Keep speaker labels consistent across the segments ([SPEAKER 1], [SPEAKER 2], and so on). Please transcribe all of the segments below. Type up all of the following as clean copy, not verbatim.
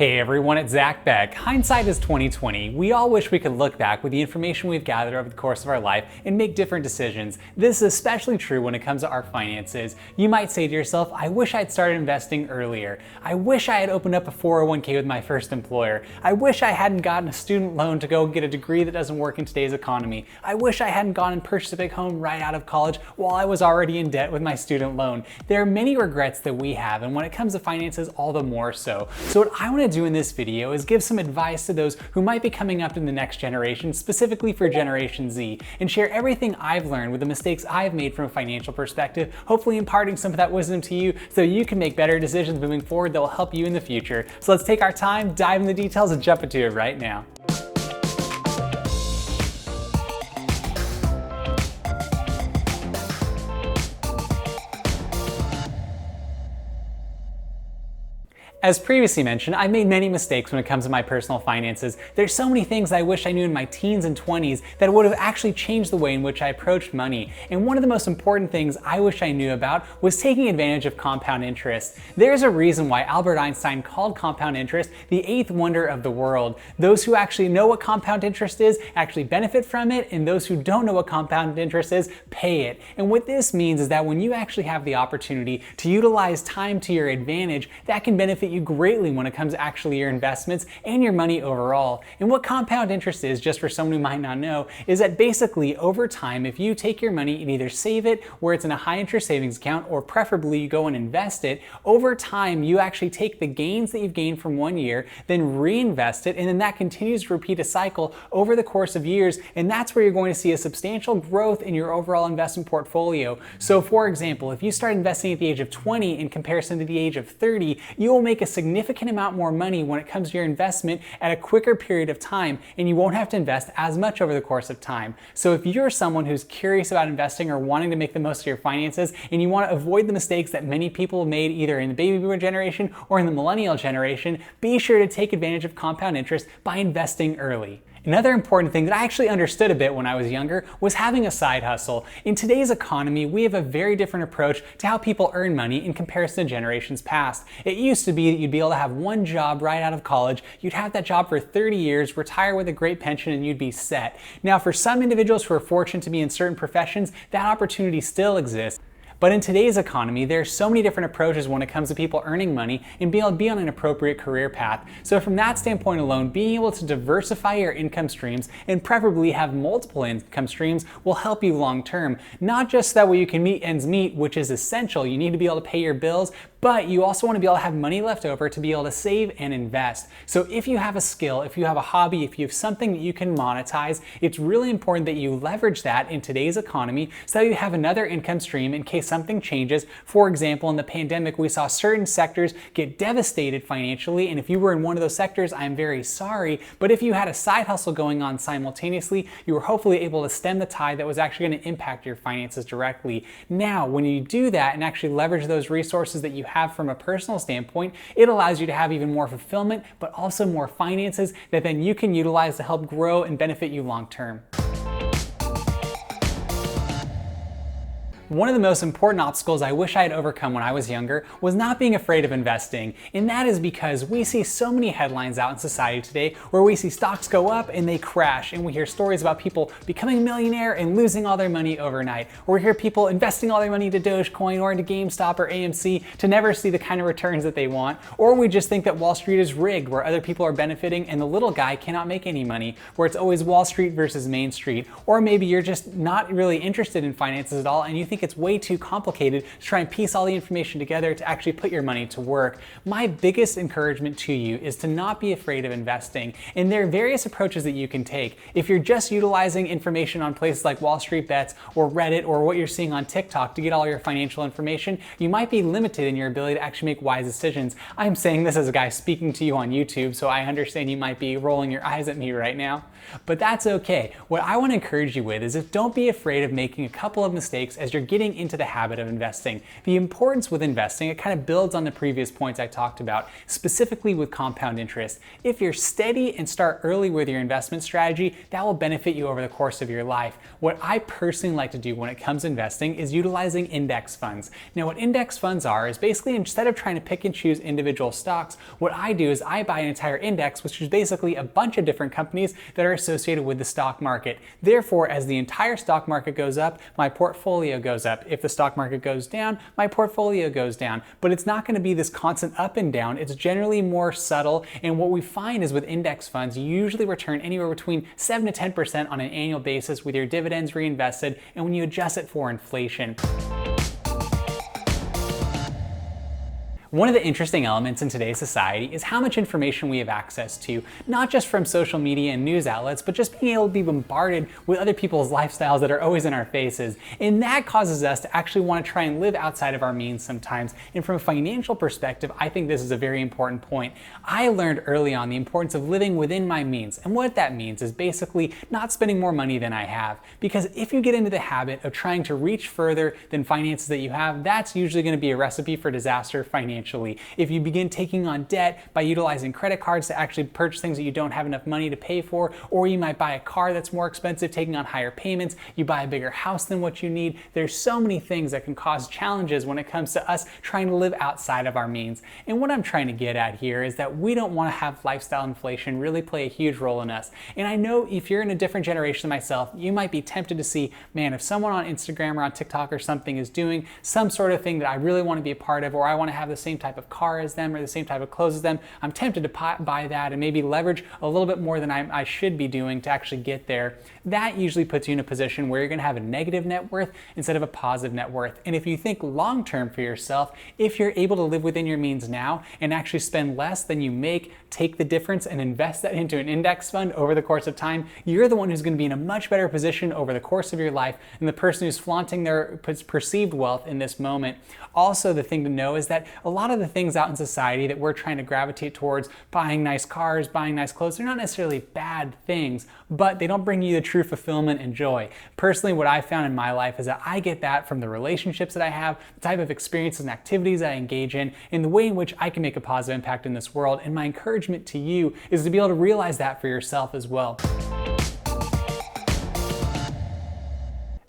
[SPEAKER 1] Hey everyone, it's Zack Beck. Hindsight is 2020. We all wish we could look back with the information we've gathered over the course of our life and make different decisions. This is especially true when it comes to our finances. You might say to yourself, I wish I'd started investing earlier. I wish I had opened up a 401k with my first employer. I wish I hadn't gotten a student loan to go get a degree that doesn't work in today's economy. I wish I hadn't gone and purchased a big home right out of college while I was already in debt with my student loan. There are many regrets that we have, and when it comes to finances, all the more so. So what I want to do in this video is give some advice to those who might be coming up in the next generation, specifically for Generation Z, and share everything I've learned with the mistakes I've made from a financial perspective, hopefully imparting some of that wisdom to you so you can make better decisions moving forward that will help you in the future. So let's take our time, dive into the details, and jump into it right now. As previously mentioned, I've made many mistakes when it comes to my personal finances. There's so many things I wish I knew in my teens and 20s that would have actually changed the way in which I approached money. And one of the most important things I wish I knew about was taking advantage of compound interest. There's a reason why Albert Einstein called compound interest the eighth wonder of the world. Those who actually know what compound interest is actually benefit from it, and those who don't know what compound interest is pay it. And what this means is that when you actually have the opportunity to utilize time to your advantage, that can benefit you greatly when it comes to actually your investments and your money overall. And what compound interest is, just for someone who might not know, is that basically over time, if you take your money and either save it where it's in a high interest savings account, or preferably you go and invest it, over time you actually take the gains that you've gained from one year, then reinvest it, and then that continues to repeat a cycle over the course of years, and that's where you're going to see a substantial growth in your overall investment portfolio. So for example, if you start investing at the age of 20 in comparison to the age of 30, you will make a significant amount more money when it comes to your investment at a quicker period of time, and you won't have to invest as much over the course of time. So if you're someone who's curious about investing or wanting to make the most of your finances, and you want to avoid the mistakes that many people made either in the baby boomer generation or in the millennial generation, be sure to take advantage of compound interest by investing early. Another important thing that I actually understood a bit when I was younger was having a side hustle. In today's economy, we have a very different approach to how people earn money in comparison to generations past. It used to be that you'd be able to have one job right out of college, you'd have that job for 30 years, retire with a great pension, and you'd be set. Now, for some individuals who are fortunate to be in certain professions, that opportunity still exists. But in today's economy, there are so many different approaches when it comes to people earning money and being able to be on an appropriate career path. So from that standpoint alone, being able to diversify your income streams and preferably have multiple income streams will help you long term. Not just that way you can meet ends meet, which is essential. You need to be able to pay your bills, but you also want to be able to have money left over to be able to save and invest. So if you have a skill, if you have a hobby, if you have something that you can monetize, it's really important that you leverage that in today's economy so that you have another income stream in case something changes. For example, in the pandemic, we saw certain sectors get devastated financially, and if you were in one of those sectors, I'm very sorry, but if you had a side hustle going on simultaneously, you were hopefully able to stem the tide that was actually going to impact your finances directly. Now, when you do that and actually leverage those resources that you have from a personal standpoint, it allows you to have even more fulfillment, but also more finances that then you can utilize to help grow and benefit you long term. One of the most important obstacles I wish I had overcome when I was younger was not being afraid of investing. And that is because we see so many headlines out in society today where we see stocks go up and they crash, and we hear stories about people becoming a millionaire and losing all their money overnight. Or we hear people investing all their money into Dogecoin or into GameStop or AMC to never see the kind of returns that they want. Or we just think that Wall Street is rigged, where other people are benefiting and the little guy cannot make any money, where it's always Wall Street versus Main Street. Or maybe you're just not really interested in finances at all and you think it's way too complicated to try and piece all the information together to actually put your money to work. My biggest encouragement to you is to not be afraid of investing. And there are various approaches that you can take. If you're just utilizing information on places like Wall Street Bets or Reddit or what you're seeing on TikTok to get all your financial information, you might be limited in your ability to actually make wise decisions. I'm saying this as a guy speaking to you on YouTube, so I understand you might be rolling your eyes at me right now. But that's okay. What I want to encourage you with is don't be afraid of making a couple of mistakes as you're getting into the habit of investing. The importance with investing, it kind of builds on the previous points I talked about, specifically with compound interest. If you're steady and start early with your investment strategy, that will benefit you over the course of your life. What I personally like to do when it comes to investing is utilizing index funds. Now, what index funds are is basically, instead of trying to pick and choose individual stocks, what I do is I buy an entire index, which is basically a bunch of different companies that are associated with the stock market. Therefore, as the entire stock market goes up, my portfolio goes up. If the stock market goes down, my portfolio goes down. But it's not going to be this constant up and down. It's generally more subtle. And what we find is with index funds, you usually return anywhere between 7 to 10% on an annual basis with your dividends reinvested, and when you adjust it for inflation. One of the interesting elements in today's society is how much information we have access to, not just from social media and news outlets, but just being able to be bombarded with other people's lifestyles that are always in our faces. And that causes us to actually want to try and live outside of our means sometimes. And from a financial perspective, I think this is a very important point. I learned early on the importance of living within my means. And what that means is basically not spending more money than I have. Because if you get into the habit of trying to reach further than finances that you have, that's usually going to be a recipe for disaster financially. If you begin taking on debt by utilizing credit cards to actually purchase things that you don't have enough money to pay for, or you might buy a car that's more expensive, taking on higher payments, you buy a bigger house than what you need. There's so many things that can cause challenges when it comes to us trying to live outside of our means. And what I'm trying to get at here is that we don't want to have lifestyle inflation really play a huge role in us. And I know if you're in a different generation than myself, you might be tempted to see, man, if someone on Instagram or on TikTok or something is doing some sort of thing that I really want to be a part of, or I want to have the same type of car as them or the same type of clothes as them, I'm tempted to buy that and maybe leverage a little bit more than I should be doing to actually get there. That usually puts you in a position where you're going to have a negative net worth instead of a positive net worth. And if you think long term for yourself, if you're able to live within your means now and actually spend less than you make, take the difference and invest that into an index fund over the course of time, you're the one who's going to be in a much better position over the course of your life than the person who's flaunting their perceived wealth in this moment. Also, the thing to know is that a lot of the things out in society that we're trying to gravitate towards, buying nice cars, buying nice clothes, they're not necessarily bad things, but they don't bring you the true fulfillment and joy. Personally, what I found in my life is that I get that from the relationships that I have, the type of experiences and activities I engage in, and the way in which I can make a positive impact in this world. And my encouragement to you is to be able to realize that for yourself as well.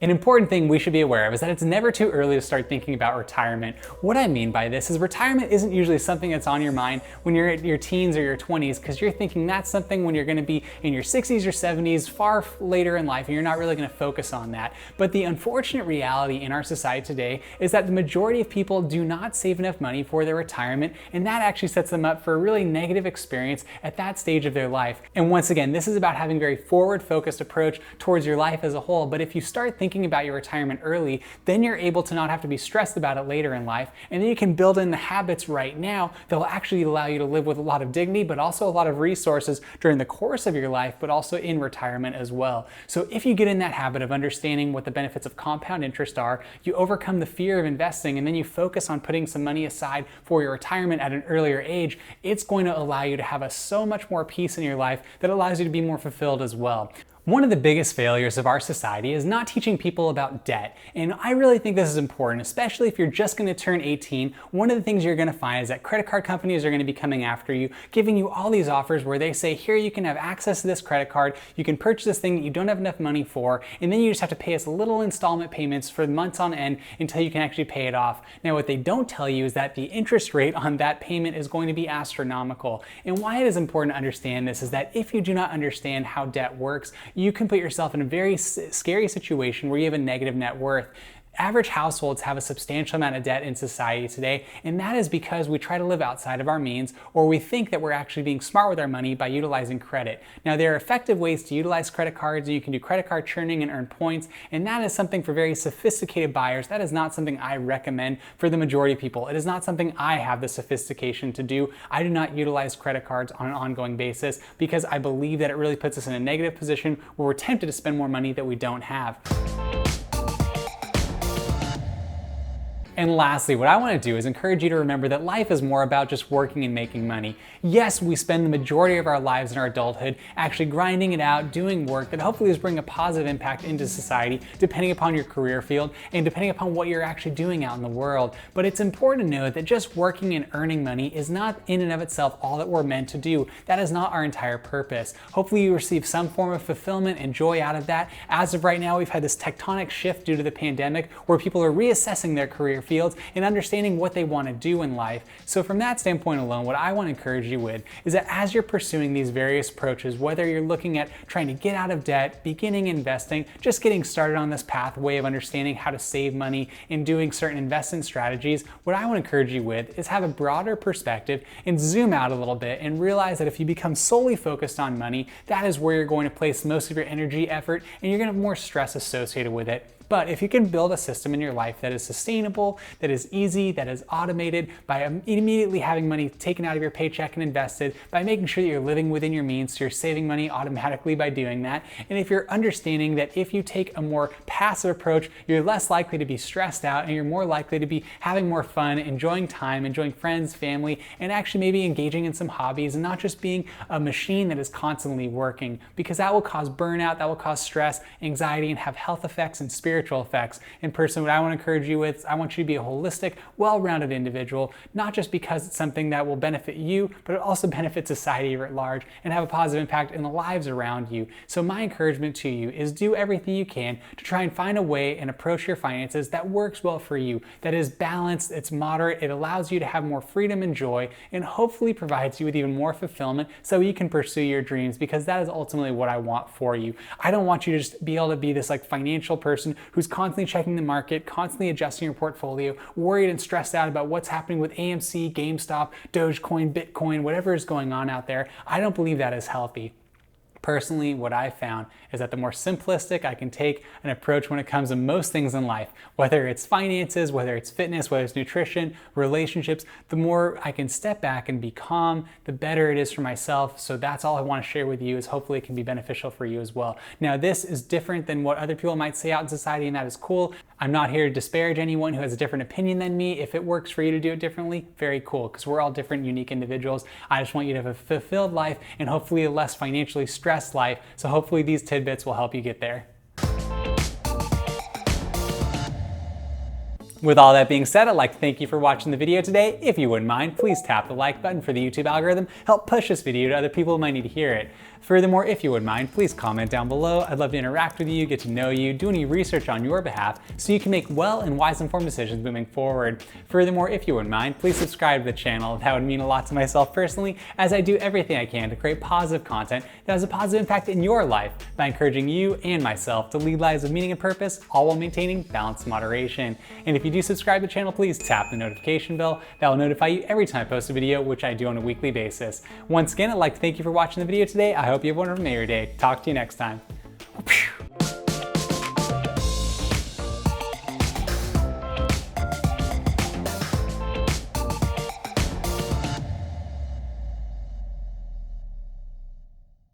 [SPEAKER 1] An important thing we should be aware of is that it's never too early to start thinking about retirement. What I mean by this is retirement isn't usually something that's on your mind when you're at your teens or your 20s, because you're thinking that's something when you're going to be in your 60s or 70s, far later in life, and you're not really going to focus on that. But the unfortunate reality in our society today is that the majority of people do not save enough money for their retirement, and that actually sets them up for a really negative experience at that stage of their life. And once again, this is about having a very forward-focused approach towards your life as a whole. But if you start thinking about your retirement early, then you're able to not have to be stressed about it later in life, and then you can build in the habits right now that will actually allow you to live with a lot of dignity, but also a lot of resources during the course of your life, but also in retirement as well. So if you get in that habit of understanding what the benefits of compound interest are, you overcome the fear of investing, and then you focus on putting some money aside for your retirement at an earlier age, it's going to allow you to have so much more peace in your life that allows you to be more fulfilled as well. One of the biggest failures of our society is not teaching people about debt. And I really think this is important, especially if you're just going to turn 18. One of the things you're going to find is that credit card companies are going to be coming after you, giving you all these offers where they say, here, you can have access to this credit card, you can purchase this thing that you don't have enough money for, and then you just have to pay us little installment payments for months on end until you can actually pay it off. Now, what they don't tell you is that the interest rate on that payment is going to be astronomical. And why it is important to understand this is that if you do not understand how debt works, you can put yourself in a very scary situation where you have a negative net worth. Average households have a substantial amount of debt in society today, and that is because we try to live outside of our means, or we think that we're actually being smart with our money by utilizing credit. Now, there are effective ways to utilize credit cards, and you can do credit card churning and earn points, and that is something for very sophisticated buyers. That is not something I recommend for the majority of people. It is not something I have the sophistication to do. I do not utilize credit cards on an ongoing basis because I believe that it really puts us in a negative position where we're tempted to spend more money that we don't have. And lastly, what I want to do is encourage you to remember that life is more about just working and making money. Yes, we spend the majority of our lives in our adulthood actually grinding it out, doing work that hopefully is bringing a positive impact into society, depending upon your career field and depending upon what you're actually doing out in the world. But it's important to know that just working and earning money is not in and of itself all that we're meant to do. That is not our entire purpose. Hopefully you receive some form of fulfillment and joy out of that. As of right now, we've had this tectonic shift due to the pandemic where people are reassessing their career fields and understanding what they want to do in life. So from that standpoint alone, what I want to encourage you with is that as you're pursuing these various approaches, whether you're looking at trying to get out of debt, beginning investing, just getting started on this pathway of understanding how to save money and doing certain investment strategies, what I want to encourage you with is have a broader perspective and zoom out a little bit and realize that if you become solely focused on money, that is where you're going to place most of your energy, effort, and you're going to have more stress associated with it. But if you can build a system in your life that is sustainable, that is easy, that is automated, by immediately having money taken out of your paycheck and invested, by making sure that you're living within your means, so you're saving money automatically by doing that, and if you're understanding that if you take a more passive approach, you're less likely to be stressed out and you're more likely to be having more fun, enjoying time, enjoying friends, family, and actually maybe engaging in some hobbies and not just being a machine that is constantly working, because that will cause burnout, that will cause stress, anxiety, and have health effects and spiritual effects. In person, what I want to encourage you with, I want you to be a holistic, well-rounded individual, not just because it's something that will benefit you, but it also benefits society at large and have a positive impact in the lives around you. So my encouragement to you is do everything you can to try and find a way and approach your finances that works well for you, that is balanced, it's moderate, it allows you to have more freedom and joy, and hopefully provides you with even more fulfillment so you can pursue your dreams, because that is ultimately what I want for you. I don't want you to just be able to be this like financial person who's constantly checking the market, constantly adjusting your portfolio, worried and stressed out about what's happening with AMC, GameStop, Dogecoin, Bitcoin, whatever is going on out there. I don't believe that is healthy. Personally, what I've found is that the more simplistic I can take an approach when it comes to most things in life, whether it's finances, whether it's fitness, whether it's nutrition, relationships, the more I can step back and be calm, the better it is for myself. So that's all I want to share with you, is hopefully it can be beneficial for you as well. Now, this is different than what other people might say out in society, and that is cool. I'm not here to disparage anyone who has a different opinion than me. If it works for you to do it differently, very cool, because we're all different, unique individuals. I just want you to have a fulfilled life and hopefully a less financially stressed life. So hopefully these tidbits will help you get there. With all that being said, I'd like to thank you for watching the video today. If you wouldn't mind, please tap the like button for the YouTube algorithm. Help push this video to other people who might need to hear it. Furthermore, if you wouldn't mind, please comment down below. I'd love to interact with you, get to know you, do any research on your behalf so you can make well and wise informed decisions moving forward. Furthermore, if you wouldn't mind, please subscribe to the channel. That would mean a lot to myself personally, as I do everything I can to create positive content that has a positive impact in your life by encouraging you and myself to lead lives of meaning and purpose, all while maintaining balanced moderation. And if you do subscribe to the channel, please tap the notification bell. That will notify you every time I post a video, which I do on a weekly basis. Once again, I'd like to thank you for watching the video today. I hope you have a wonderful day. Talk to you next time.